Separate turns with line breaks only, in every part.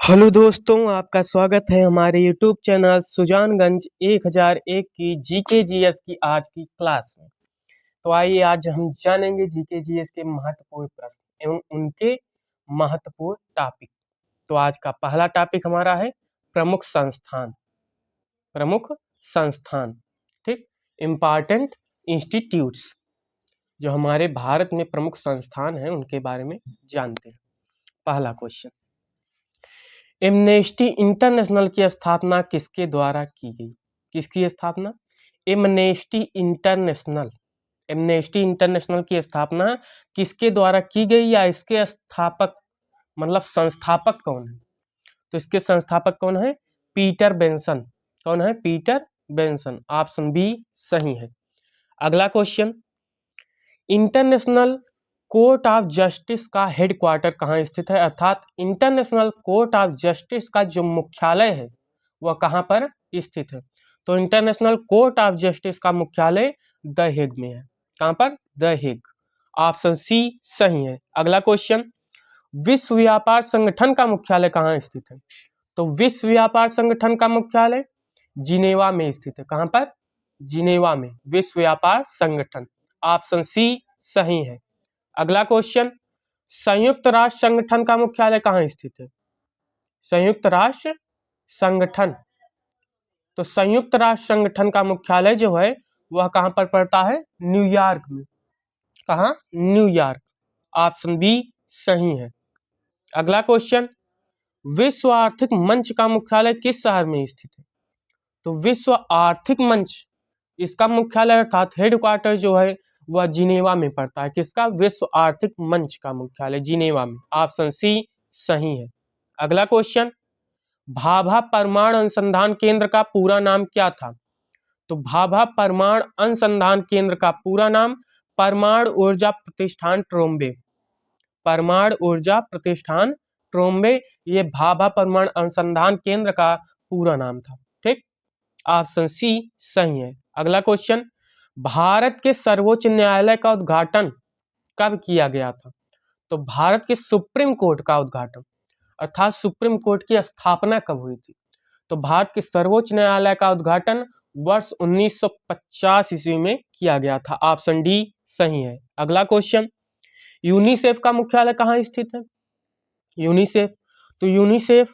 Hello दोस्तों, आपका स्वागत है हमारे यूट्यूब चैनल सुजानगंज 1001 की जीके जीएस की आज की क्लास में। तो आइए आज हम जानेंगे जीके जीएस के महत्वपूर्ण प्रश्न एवं उनके महत्वपूर्ण टॉपिक। तो आज का पहला टॉपिक हमारा है प्रमुख संस्थान। प्रमुख संस्थान, ठीक, इम्पॉर्टेंट इंस्टीट्यूट्स। जो हमारे भारत में प्रमुख संस्थान हैं उनके बारे में जानते हैं। पहला क्वेश्चन, एमनेस्टी इंटरनेशनल की स्थापना किसके द्वारा की गई? किसकी स्थापना? Amnesty international. एमनेस्टी इंटरनेशनल की स्थापना किसके द्वारा की गई या इसके स्थापक मतलब संस्थापक कौन है? तो इसके संस्थापक कौन है? Peter Benson. कौन है? Peter Benson. ऑप्शन बी सही है। अगला question, international court of justice का हेडक्वार्टर कहाँ स्थित है? अर्थात इंटरनेशनल कोर्ट ऑफ जस्टिस का जो मुख्यालय है वह कहाँ पर स्थित है? तो इंटरनेशनल कोर्ट ऑफ जस्टिस का मुख्यालय द हेग में है। कहाँ पर? The Hague. ऑप्शन सी सही है। अगला क्वेश्चन, विश्व व्यापार संगठन का मुख्यालय कहाँ स्थित है? तो विश्व व्यापार संगठन का मुख्यालय जिनेवा में स्थित है। कहाँ पर? जिनेवा में विश्व व्यापार संगठन। ऑप्शन सी सही है। अगला क्वेश्चन, संयुक्त राष्ट्र संगठन का मुख्यालय कहाँ स्थित है? संयुक्त राष्ट्र संगठन, तो संयुक्त राष्ट्र संगठन का मुख्यालय जो है वह कहाँ पर पड़ता है? न्यूयॉर्क में। कहाँ? न्यूयॉर्क। ऑप्शन बी सही है। अगला क्वेश्चन, विश्व आर्थिक मंच का मुख्यालय किस शहर में स्थित है? तो विश्व आर्थिक मंच, इसका मुख्यालय अर्थात हेडक्वार्टर जो है वह जिनेवा में पड़ता है। किसका? विश्व आर्थिक मंच का मुख्यालय जिनेवा में। ऑप्शन सी सही है। अगला क्वेश्चन, भाभा परमाणु अनुसंधान केंद्र का पूरा नाम क्या था? तो भाभा परमाणु अनुसंधान केंद्र का पूरा नाम परमाणु ऊर्जा प्रतिष्ठान ट्रोम्बे। परमाणु ऊर्जा प्रतिष्ठान ट्रोम्बे, ये भाभा परमाणु अनुसंधान केंद्र का पूरा नाम था। ठीक, ऑप्शन सी सही है। अगला क्वेश्चन, भारत के सर्वोच्च न्यायालय का उद्घाटन कब किया गया था? तो भारत के सुप्रीम कोर्ट का उद्घाटन अर्थात सुप्रीम कोर्ट की स्थापना कब हुई थी? तो भारत के सर्वोच्च न्यायालय का उद्घाटन वर्ष 1950 ईस्वी में किया गया था। ऑप्शन डी सही है। अगला क्वेश्चन, यूनिसेफ का मुख्यालय कहाँ स्थित है? यूनिसेफ, तो यूनिसेफ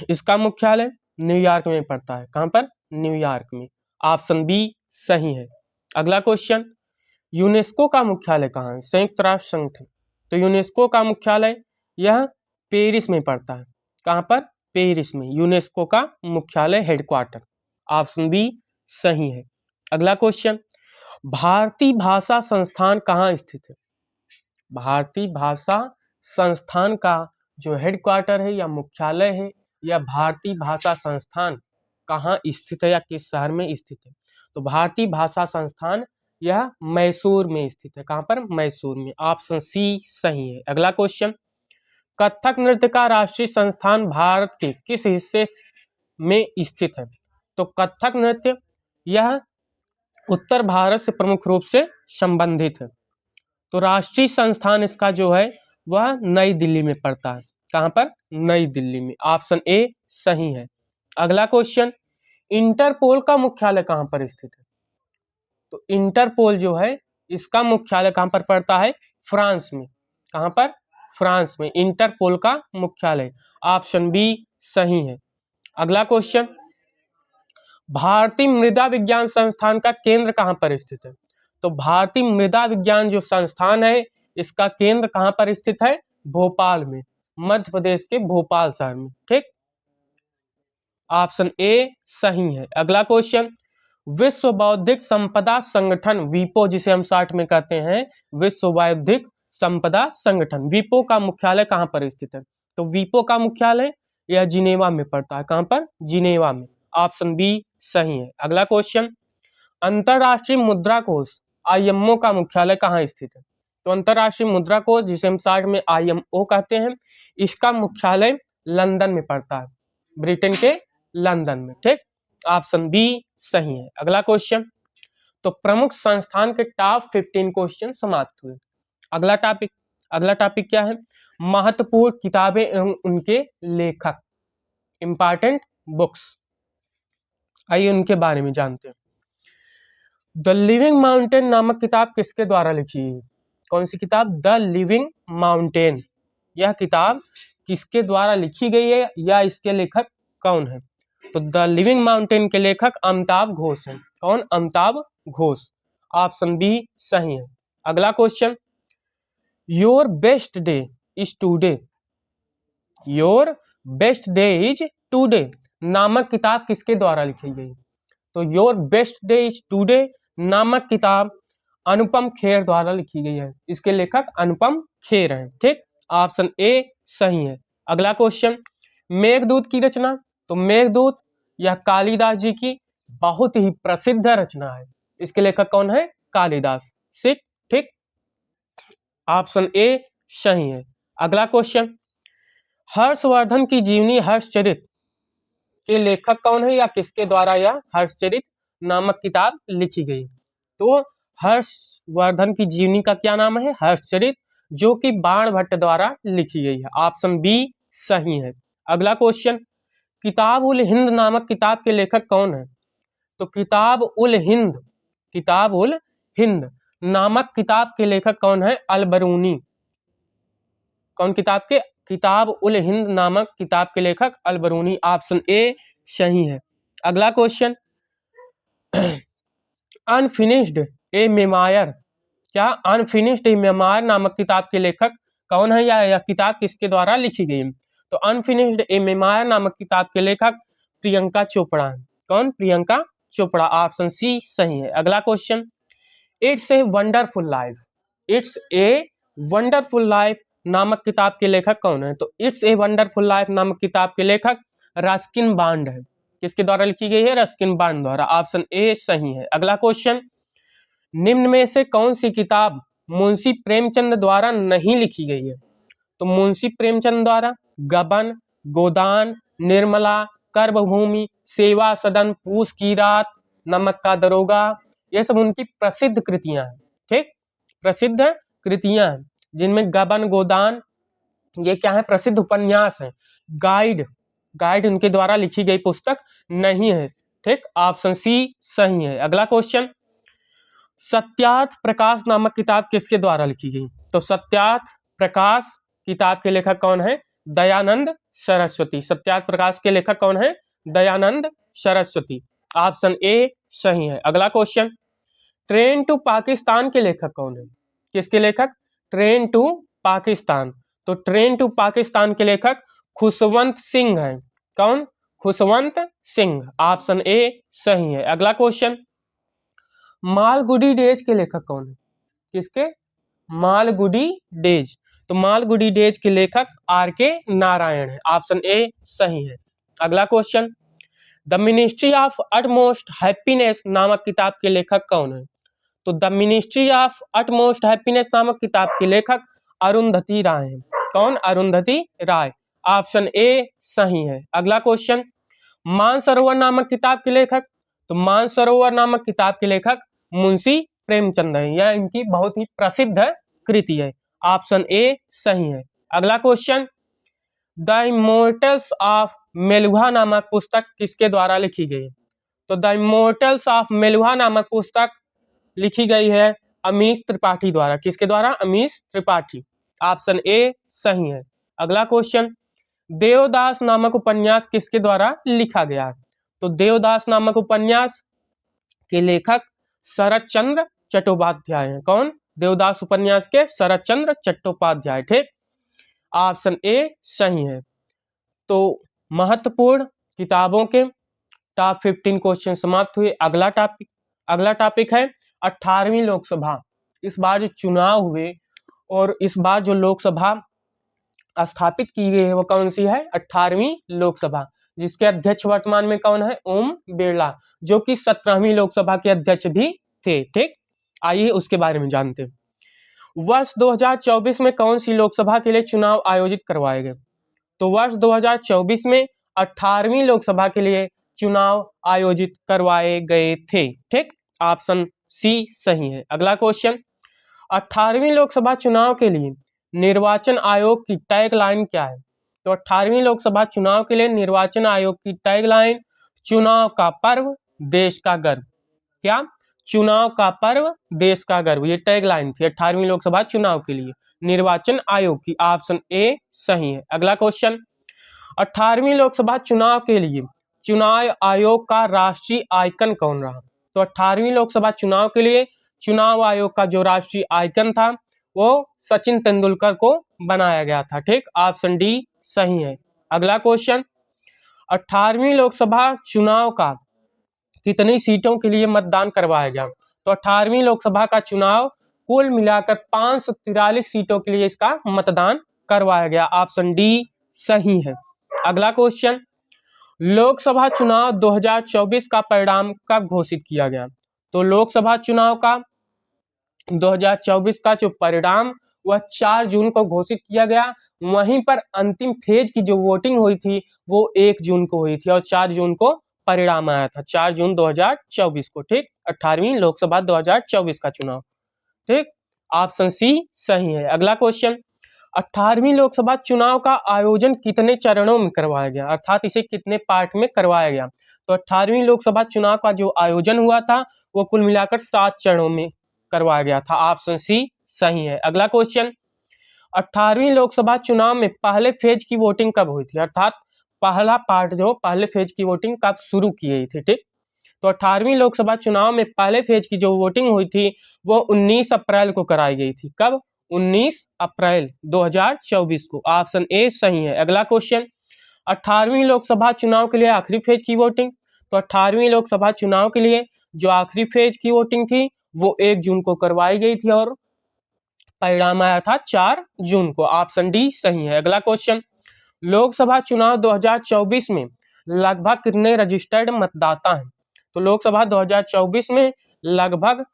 इसका मुख्यालय न्यूयॉर्क में पड़ता है। कहाँ पर? न्यूयॉर्क में। ऑप्शन बी सही है। अगला क्वेश्चन, यूनेस्को का मुख्यालय कहाँ है? संयुक्त राष्ट्र संगठन, तो यूनेस्को का मुख्यालय यह पेरिस में पड़ता है। कहाँ पर? पेरिस में यूनेस्को का मुख्यालय हेडक्वार्टर। ऑप्शन बी सही है। अगला क्वेश्चन, भारतीय भाषा संस्थान कहाँ स्थित है? भारतीय भाषा संस्थान का जो हेडक्वार्टर है या मुख्यालय है या भारतीय भाषा संस्थान कहाँ स्थित है या किस शहर में स्थित है? तो भारतीय भाषा संस्थान यह मैसूर में स्थित है। कहाँ पर? मैसूर में। ऑप्शन सी सही है। अगला क्वेश्चन, कथक नृत्य का राष्ट्रीय संस्थान भारत के किस हिस्से में स्थित है? तो कथक नृत्य यह उत्तर भारत से प्रमुख रूप से संबंधित है। तो राष्ट्रीय संस्थान इसका जो है वह नई दिल्ली में पड़ता है। कहाँ पर? नई दिल्ली में। ऑप्शन ए सही है। अगला क्वेश्चन, इंटरपोल का मुख्यालय कहाँ पर स्थित है? तो इंटरपोल जो है इसका मुख्यालय कहाँ पर पड़ता है? फ्रांस में। कहाँ पर? फ्रांस में इंटरपोल का मुख्यालय। ऑप्शन बी सही है। अगला क्वेश्चन, भारतीय मृदा विज्ञान संस्थान का केंद्र कहाँ पर स्थित है? तो भारतीय मृदा विज्ञान जो संस्थान है इसका केंद्र कहाँ पर स्थित है? भोपाल में, मध्य प्रदेश के भोपाल शहर में। ठीक, ऑप्शन ए सही है। अगला क्वेश्चन, विश्व बौद्धिक संपदा संगठन वीपो, जिसे हम शॉर्ट में कहते हैं विश्व बौद्धिक संपदा संगठन, वीपो का मुख्यालय कहाँ पर स्थित है? तो वीपो का मुख्यालय यह जिनेवा में पड़ता है। कहाँ पर? जिनेवा में। ऑप्शन बी सही है। अगला क्वेश्चन, अंतरराष्ट्रीय मुद्रा कोष आईएमओ का मुख्यालय कहाँ स्थित है? तो अंतरराष्ट्रीय मुद्रा कोष, जिसे हम शॉर्ट में आईएमओ कहते हैं, इसका मुख्यालय लंदन में पड़ता है, ब्रिटेन के लंदन में। ठीक, ऑप्शन बी सही है। अगला क्वेश्चन, तो प्रमुख संस्थान के टॉप 15 क्वेश्चन समाप्त हुए। अगला टॉपिक क्या है? महत्वपूर्ण किताबें एवं उनके लेखक। Important books. आइए उनके बारे में जानते हैं। द लिविंग माउंटेन नामक किताब किसके द्वारा लिखी है? कौन सी किताब? The living mountain. यह किताब किसके द्वारा लिखी गई है या इसके लेखक कौन है? तो द लिविंग माउंटेन के लेखक अमिताभ घोष हैं। कौन? अमिताभ घोष। ऑप्शन बी सही है। अगला question, your best day is today. Your best day is today नामक किताब किसके द्वारा लिखी गई? तो your best day is today नामक किताब अनुपम खेर द्वारा लिखी गई है। इसके लेखक अनुपम खेर हैं। ठीक, ऑप्शन ए सही है। अगला क्वेश्चन, मेघदूत की रचना। तो मेघदूत यह कालिदास जी की बहुत ही प्रसिद्ध रचना है। इसके लेखक कौन है? कालिदास। ठीक, ऑप्शन ए सही है। अगला क्वेश्चन, हर्षवर्धन की जीवनी हर्षचरित के लेखक कौन है या किसके द्वारा यह हर्षचरित नामक किताब लिखी गई? तो हर्षवर्धन की जीवनी का क्या नाम है? हर्षचरित, जो कि बाणभट्ट द्वारा लिखी गई है। ऑप्शन बी सही है। अगला क्वेश्चन, किताब उल हिंद नामक किताब के लेखक कौन है? तो किताब उल हिंद नामक किताब के लेखक कौन है? अलबरूनी। कौन किताब के? किताब उल हिंद नामक किताब के लेखक अलबरूनी। ऑप्शन ए सही है। अगला क्वेश्चन, अनफिनिश्ड ए मेमायर। क्या? अनफिनिश्ड ए मेमायर नामक किताब के लेखक कौन है या यह किताब किसके द्वारा लिखी गई? तो अनफिनिश्ड ए मेमायर नामक किताब के लेखक प्रियंका चोपड़ा है। कौन? प्रियंका चोपड़ा। ऑप्शन सी सही है। अगला question, it's a wonderful life. It's a wonderful life नामक किताब के लेखक कौन है? तो इट्स ए वंडरफुल लाइफ नामक किताब के लेखक रस्किन बॉन्ड है। किसके द्वारा लिखी गई है? रस्किन बॉन्ड द्वारा। ऑप्शन ए सही है। अगला क्वेश्चन, निम्न में से कौन सी किताब मुंशी प्रेमचंद द्वारा नहीं लिखी गई है? तो मुंशी प्रेमचंद द्वारा गबन, गोदान, निर्मला, कर्मभूमि, सेवा सदन, पूस की रात, नमक का दरोगा, ये सब उनकी प्रसिद्ध कृतियां हैं। ठीक, प्रसिद्ध कृतियां हैं जिनमें गबन, गोदान ये क्या है? प्रसिद्ध उपन्यास है। गाइड उनके द्वारा लिखी गई पुस्तक नहीं है। ठीक, ऑप्शन सी सही है। अगला क्वेश्चन, सत्यार्थ प्रकाश नामक किताब किसके द्वारा लिखी गई? तो सत्यार्थ प्रकाश किताब के लेखक कौन है? दयानंद सरस्वती। सत्यार्थ प्रकाश के लेखक कौन है? दयानंद सरस्वती। ऑप्शन ए सही है। अगला क्वेश्चन, ट्रेन टू पाकिस्तान के लेखक कौन है? किसके लेखक? Train to Pakistan. तो ट्रेन टू पाकिस्तान के लेखक खुशवंत सिंह है। कौन? खुशवंत सिंह। ऑप्शन ए सही है। अगला क्वेश्चन, मालगुडी डेज के लेखक कौन है? किसके? मालगुडी डेज। तो मालगुडी डेज के लेखक आर के नारायण है। ऑप्शन ए सही है। अगला question, the ministry of utmost happiness नामक किताब के लेखक कौन है? तो the ministry of utmost happiness नामक किताब के लेखक अरुंधति राय हैं। कौन? अरुंधति राय। ऑप्शन ए सही है। अगला क्वेश्चन, मानसरोवर नामक किताब के लेखक? तो मानसरोवर नामक किताब के लेखक मुंशी प्रेमचंद है। यह इनकी बहुत ही प्रसिद्ध कृति है। ऑप्शन ए सही है। अगला question, the immortals of Meluha नामक पुस्तक किसके द्वारा लिखी गई? तो द इमोर्टल्स ऑफ मेलुहा नामक पुस्तक लिखी गई है अमीश त्रिपाठी द्वारा। किसके द्वारा? अमीश त्रिपाठी। ऑप्शन ए सही है। अगला क्वेश्चन, देवदास नामक उपन्यास किसके द्वारा लिखा गया है? तो देवदास नामक उपन्यास के लेखक शरत चंद्र चट्टोपाध्याय हैं। कौन? देवदास उपन्यास के शरत चंद्र चट्टोपाध्याय। ठीक, ऑप्शन ए सही है। तो महत्वपूर्ण किताबों के टॉप 15 क्वेश्चन समाप्त हुए। अगला टॉपिक है 18वीं लोकसभा। इस बार जो चुनाव हुए और इस बार जो लोकसभा स्थापित की गई है वो कौन सी है? 18वीं लोकसभा, जिसके अध्यक्ष वर्तमान में कौन है? ओम बिरला, जो कि 17वीं लोकसभा के अध्यक्ष भी थे। ठीक, आइए उसके बारे में जानते हैं। वर्ष 2024 में कौन सी लोकसभा के लिए चुनाव आयोजित करवाए गए? तो वर्ष 2024 में 18वीं लोकसभा के लिए चुनाव आयोजित करवाए गए थे। ठीक, ऑप्शन सी सही है। अगला क्वेश्चन, 18वीं लोकसभा चुनाव के लिए निर्वाचन आयोग की टैगलाइन क्या है? तो 18वीं लोकसभा चुनाव के लिए निर्वाचन आयोग की टैगलाइन चुनाव का पर्व देश का गर्व। क्या? चुनाव का पर्व देश का गर्व, ये टैगलाइन थी 18वीं लोकसभा चुनाव के लिए निर्वाचन आयोग की। ऑप्शन ए सही है। अगला क्वेश्चन, 18वीं लोकसभा चुनाव के लिए चुनाव आयोग का राष्ट्रीय आइकन कौन रहा? तो 18वीं लोकसभा चुनाव के लिए चुनाव आयोग का जो राष्ट्रीय आइकन था वो सचिन तेंदुलकर को बनाया गया था। ठीक, ऑप्शन डी सही है। अगला क्वेश्चन, 18वीं लोकसभा चुनाव का कितनी सीटों के लिए मतदान करवाया गया? तो 18वीं लोकसभा का चुनाव कुल मिलाकर 543 सीटों के लिए इसका मतदान करवाया गया। ऑप्शन डी सही है। अगला क्वेश्चन, लोकसभा चुनाव 2024 का परिणाम कब घोषित किया गया? तो लोकसभा चुनाव का 2024 का जो परिणाम वह 4 जून को घोषित किया गया। वहीं पर अंतिम फेज की जो वोटिंग हुई थी वो 1 जून को हुई थी और 4 जून को परिणाम आया था, 4 जून 2024 को। ठीक, 18वीं लोकसभा 2024 का चुनाव। ठीक, ऑप्शन सी सही है। अगला क्वेश्चन, 18वीं लोकसभा चुनाव का आयोजन कितने चरणों में करवाया गया, अर्थात इसे कितने पार्ट में करवाया गया? तो 18वीं लोकसभा चुनाव का जो आयोजन हुआ था वो कुल मिलाकर 7 चरणों में करवाया गया था। ऑप्शन सी सही है। अगला क्वेश्चन, 18वीं लोकसभा चुनाव में पहले फेज की वोटिंग कब हुई थी, अर्थात पहला पार्ट जो पहले फेज की वोटिंग कब शुरू की गई थी? ठीक, तो 18वीं लोकसभा चुनाव में पहले फेज की जो वोटिंग हुई थी वो 19 अप्रैल को कराई गई थी। कब? 19 अप्रैल 2024 को। ऑप्शन ए सही है। अगला क्वेश्चन, 18वीं लोकसभा चुनाव के लिए आखिरी फेज की वोटिंग, तो 18वीं लोकसभा चुनाव के लिए जो आखिरी फेज की वोटिंग थी वो 1 जून को करवाई गई थी और परिणाम आया था 4 जून को। ऑप्शन डी सही है। अगला क्वेश्चन, लोकसभा चुनाव 2024 में लगभग कितने रजिस्टर्ड मतदाता हैं? तो लोकसभा 2024 में लगभग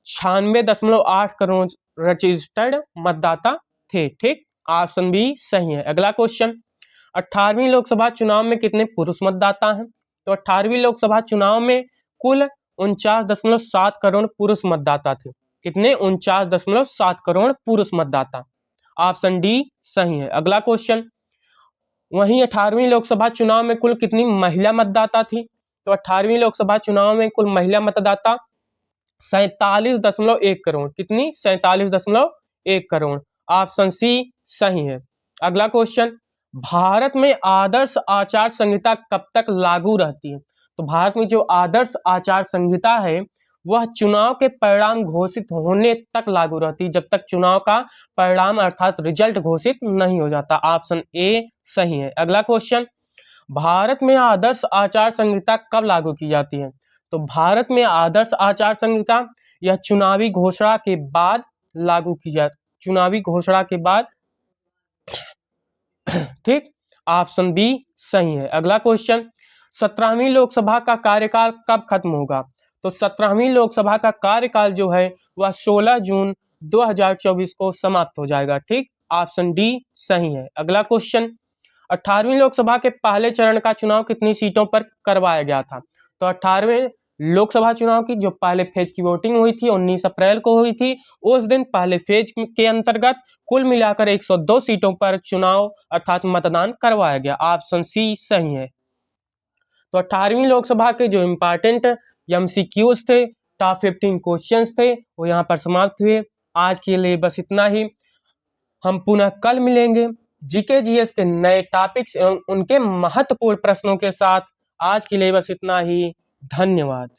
96.8 करोड़ रजिस्टर्ड मतदाता थे। ठीक, ऑप्शन बी सही है। अगला क्वेश्चन, 18वीं लोकसभा चुनाव में कितने पुरुष मतदाता हैं? तो 18वीं लोकसभा चुनाव में कुल 49.7 करोड़ पुरुष मतदाता थे। कितने? 49.7 करोड़ पुरुष मतदाता। ऑप्शन डी सही है। अगला क्वेश्चन, वहीं 18वीं लोकसभा चुनाव में कुल कितनी महिला मतदाता थी? तो 18वीं लोकसभा चुनाव में कुल महिला मतदाता 47.1 करोड़। कितनी? 47.1 करोड़। ऑप्शन सी सही है। अगला क्वेश्चन, भारत में आदर्श आचार संहिता कब तक लागू रहती है? तो भारत में जो आदर्श आचार संहिता है वह चुनाव के परिणाम घोषित होने तक लागू रहती है, जब तक चुनाव का परिणाम अर्थात रिजल्ट घोषित नहीं हो जाता। ऑप्शन ए सही है। अगला क्वेश्चन, भारत में आदर्श आचार संहिता कब लागू की जाती है? तो भारत में आदर्श आचार संहिता यह चुनावी घोषणा के बाद लागू की जाती, चुनावी घोषणा के बाद। ठीक, ऑप्शन बी सही है। अगला क्वेश्चन, 17वीं लोकसभा का कार्यकाल कब खत्म होगा? तो 17वीं लोकसभा का कार्यकाल जो है वह 16 जून 2024 को समाप्त हो जाएगा। ठीक, ऑप्शन डी सही है। अगला क्वेश्चन, 18वीं लोकसभा के पहले चरण का चुनाव कितनी सीटों पर करवाया गया था? तो 18वें लोकसभा चुनाव की जो पहले फेज की वोटिंग हुई थी 19 अप्रैल को हुई थी। उस दिन पहले फेज के अंतर्गत कुल मिलाकर 102 सीटों पर चुनाव अर्थात मतदान करवाया गया। ऑप्शन सी सही है। तो 18वीं लोकसभा के जो इम्पोर्टेंट एमसीक्यूज थे, टॉप 15 क्वेश्चंस थे, वो यहाँ पर समाप्त हुए। आज के लिए बस इतना ही। हम पुनः कल मिलेंगे जीके जीएस के नए टॉपिक्स एवं उनके महत्वपूर्ण प्रश्नों के साथ। आज के लिए बस इतना ही। धन्यवाद।